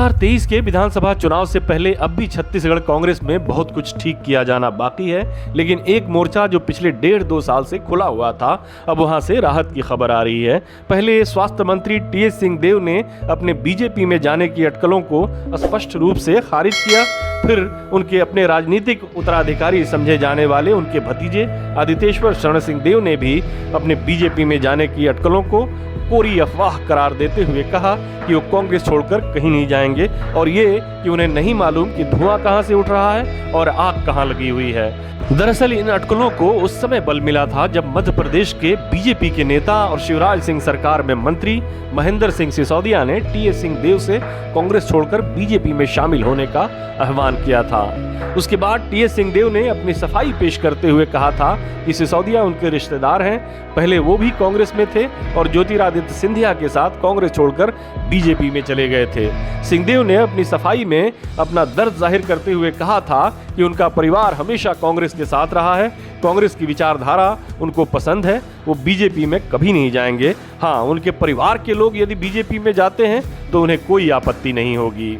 2023 के विधानसभा चुनाव से पहले अब भी छत्तीसगढ़ कांग्रेस में बहुत कुछ ठीक किया जाना बाकी है, लेकिन एक मोर्चा जो पिछले 1.5-2 साल से खुला हुआ था, अब वहां से राहत की खबर आ रही है। पहले स्वास्थ्य मंत्री टीएस सिंहदेव ने अपने बीजेपी में जाने की अटकलों को स्पष्ट रूप से खारिज किया। फिर उनके अपने राजनीतिक उत्तराधिकारी समझे जाने वाले उनके भतीजे आदितेश्वर शरण सिंहदेव ने भी अपने बीजेपी में जाने की अटकलों को कोरी अफवाह करार देते हुए कहा कि वो कांग्रेस छोड़कर कहीं नहीं जाएंगे, और ये कि उन्हें नहीं मालूम कि धुआं कहां से उठ रहा है और आग कहां लगी हुई है। दरअसल इन अटकलों को उस समय बल मिला था जब मध्य प्रदेश के बीजेपी के नेता और शिवराज सिंह सरकार में मंत्री महेंद्र सिंह सिसोदिया ने टीएस सिंहदेव से कांग्रेस छोड़कर बीजेपी में शामिल होने का आह्वान किया था। उसके बाद टीएस सिंहदेव ने अपनी सफाई पेश करते हुए कहा था कि सिसोदिया उनके रिश्तेदार हैं, पहले वो भी कांग्रेस में थे और ज्योतिरादित्य सिंधिया के साथ कांग्रेस छोड़कर बीजेपी में चले गए थे। सिंहदेव ने अपनी सफाई में अपना दर्द जाहिर करते हुए कहा था कि उनका परिवार हमेशा कांग्रेस के साथ रहा है, कांग्रेस की विचारधारा उनको पसंद है, वो बीजेपी में कभी नहीं जाएंगे। हाँ, उनके परिवार के लोग यदि बीजेपी में जाते हैं तो उन्हें कोई आपत्ति नहीं होगी।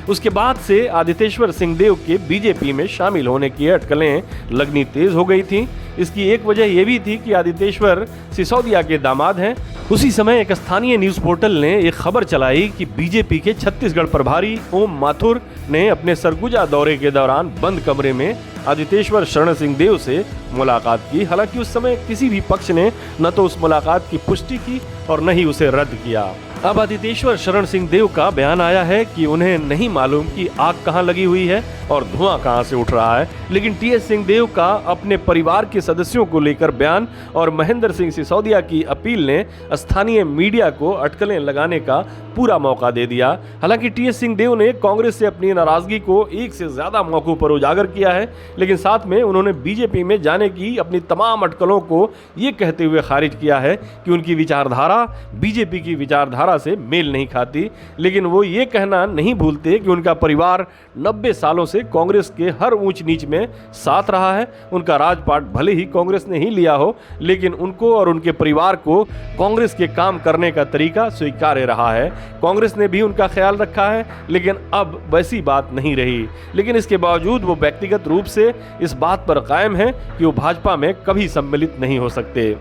उसके बाद से आदितेश्वर सिंहदेव के बीजेपी में शामिल होने की अटकलें लगनी तेज हो गई थी। इसकी एक वजह यह भी थी कि आदितेश्वर सिसोदिया के दामाद हैं। उसी समय एक स्थानीय न्यूज पोर्टल ने एक खबर चलाई कि बीजेपी के छत्तीसगढ़ प्रभारी ओम माथुर ने अपने सरगुजा दौरे के दौरान बंद कमरे में आदितेश्वर शरण सिंहदेव से मुलाकात की। हालांकि उस समय किसी भी पक्ष ने न तो उस मुलाकात की पुष्टि की और न ही उसे रद्द किया। अब आदितेश्वर शरण सिंहदेव का बयान आया है कि उन्हें नहीं मालूम कि आग कहां लगी हुई है और धुआं कहां से उठ रहा है, लेकिन टीएस सिंहदेव का अपने परिवार के सदस्यों को लेकर बयान और महेंद्र सिंह सिसोदिया की अपील ने स्थानीय मीडिया को अटकलें लगाने का पूरा मौका दे दिया। हालांकि टीएस सिंहदेव ने कांग्रेस से अपनी नाराजगी को एक से ज्यादा मौकों पर उजागर किया है, लेकिन साथ में उन्होंने बीजेपी में जाने की अपनी तमाम अटकलों को ये कहते हुए खारिज किया है कि उनकी विचारधारा बीजेपी की विचारधारा से मेल नहीं खाती। लेकिन वो ये कहना नहीं भूलते कि उनका परिवार 90 सालों से कांग्रेस के हर ऊंच नीच में साथ रहा है। उनका राजपाट भले ही कांग्रेस ने ही लिया हो, लेकिन उनको और उनके परिवार को कांग्रेस के काम करने का तरीका स्वीकार्य रहा है। कांग्रेस ने भी उनका ख्याल रखा है, लेकिन अब वैसी बात नहीं रही। लेकिन इसके बावजूद वो व्यक्तिगत रूप से इस बात पर कायम है कि वो भाजपा में कभी सम्मिलित नहीं हो सकते।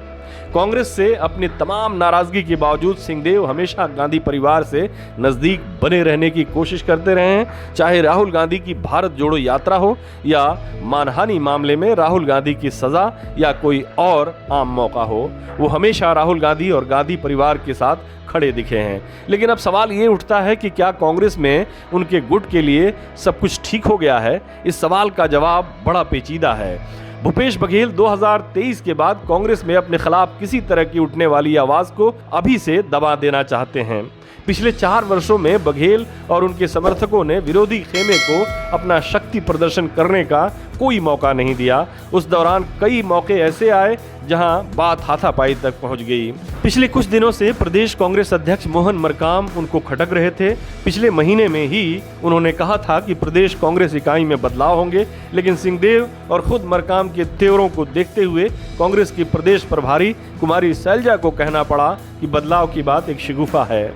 कांग्रेस से अपनी तमाम नाराजगी के बावजूद सिंहदेव हमेशा गांधी परिवार से नजदीक बने रहने की कोशिश करते रहे हैं। चाहे राहुल गांधी की भारत जोड़ो यात्रा हो या मानहानि मामले में राहुल गांधी की सजा या कोई और आम मौका हो, वो हमेशा राहुल गांधी और गांधी परिवार के साथ खड़े दिखे हैं। लेकिन अब सवाल ये उठता है कि क्या कांग्रेस में उनके गुट के लिए सब कुछ ठीक हो गया है? इस सवाल का जवाब बड़ा पेचीदा है। भूपेश बघेल 2023 के बाद कांग्रेस में अपने खिलाफ किसी तरह की उठने वाली आवाज को अभी से दबा देना चाहते हैं। पिछले 4 वर्षों में बघेल और उनके समर्थकों ने विरोधी खेमे को अपना शक्ति प्रदर्शन करने का कोई मौका नहीं दिया। उस दौरान कई मौके ऐसे आए जहां बात हाथापाई तक पहुंच गई। पिछले कुछ दिनों से प्रदेश कांग्रेस अध्यक्ष मोहन मरकाम उनको खटक रहे थे। पिछले महीने में ही उन्होंने कहा था कि प्रदेश कांग्रेस इकाई में बदलाव होंगे, लेकिन सिंहदेव और खुद मरकाम के तेवरों को देखते हुए कांग्रेस की प्रदेश प्रभारी कुमारी शैलजा को कहना पड़ा कि बदलाव की बात एक शिगुफा है।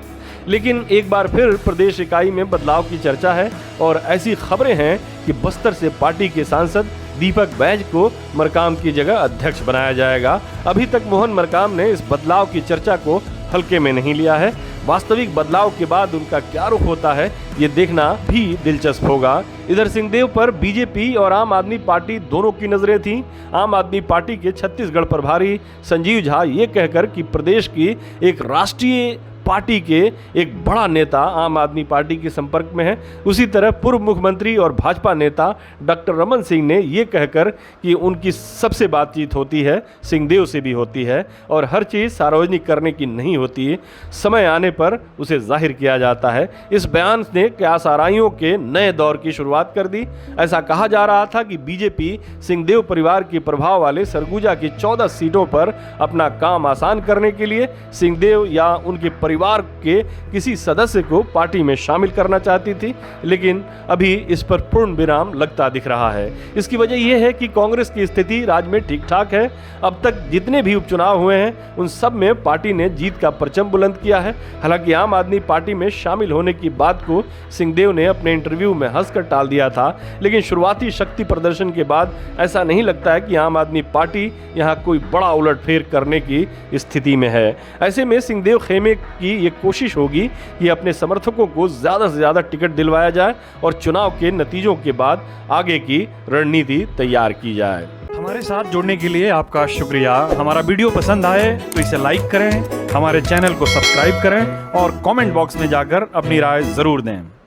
लेकिन एक बार फिर प्रदेश इकाई में बदलाव की चर्चा है और ऐसी खबरें हैं कि बस्तर से पार्टी के सांसद दीपक बैज को मरकाम की जगह अध्यक्ष बनाया जाएगा। अभी तक मोहन मरकाम ने इस बदलाव की चर्चा को हल्के में नहीं लिया है। वास्तविक बदलाव के बाद उनका क्या रुख होता है, ये देखना भी दिलचस्प होगा। इधर सिंहदेव पर बीजेपी और आम आदमी पार्टी दोनों की नजरें थीं। आम आदमी पार्टी के छत्तीसगढ़ प्रभारी संजीव झा ये कहकर कि प्रदेश की एक राष्ट्रीय पार्टी के एक बड़ा नेता आम आदमी पार्टी के संपर्क में है, उसी तरह पूर्व मुख्यमंत्री और भाजपा नेता डॉक्टर रमन सिंह ने ये कहकर कि उनकी सबसे बातचीत होती है, सिंहदेव से भी होती है और हर चीज़ सार्वजनिक करने की नहीं होती है, समय आने पर उसे जाहिर किया जाता है। इस बयान ने क्यासाराइयों के नए दौर की शुरुआत कर दी। ऐसा कहा जा रहा था कि बीजेपी सिंहदेव परिवार के प्रभाव वाले सरगुजा की 14 सीटों पर अपना काम आसान करने के लिए सिंहदेव या उनके परिवार के किसी सदस्य को पार्टी में शामिल करना चाहती थी, लेकिन अभी इस पर पूर्ण विराम लगता दिख रहा है। इसकी वजह यह है कि कांग्रेस की स्थिति राज्य में ठीक ठाक है। अब तक जितने भी उपचुनाव हुए हैं उन सब में पार्टी ने जीत का परचम बुलंद किया है। हालांकि आम आदमी पार्टी में शामिल होने की बात को सिंहदेव ने अपने इंटरव्यू में हंसकर टाल दिया था, लेकिन शुरुआती शक्ति प्रदर्शन के बाद ऐसा नहीं लगता है कि आम आदमी पार्टी यहां कोई बड़ा उलटफेर करने की स्थिति में है। ऐसे में सिंहदेव खेमे की ये कोशिश होगी कि अपने समर्थकों को ज़्यादा से ज़्यादा टिकट दिलवाया जाए और चुनाव के नतीजों के बाद आगे की रणनीति तैयार की जाए। हमारे साथ जुड़ने के लिए आपका शुक्रिया। हमारा वीडियो पसंद आए तो इसे लाइक करें, हमारे चैनल को सब्सक्राइब करें और कमेंट बॉक्स में जाकर अपनी राय ज़रूर दें।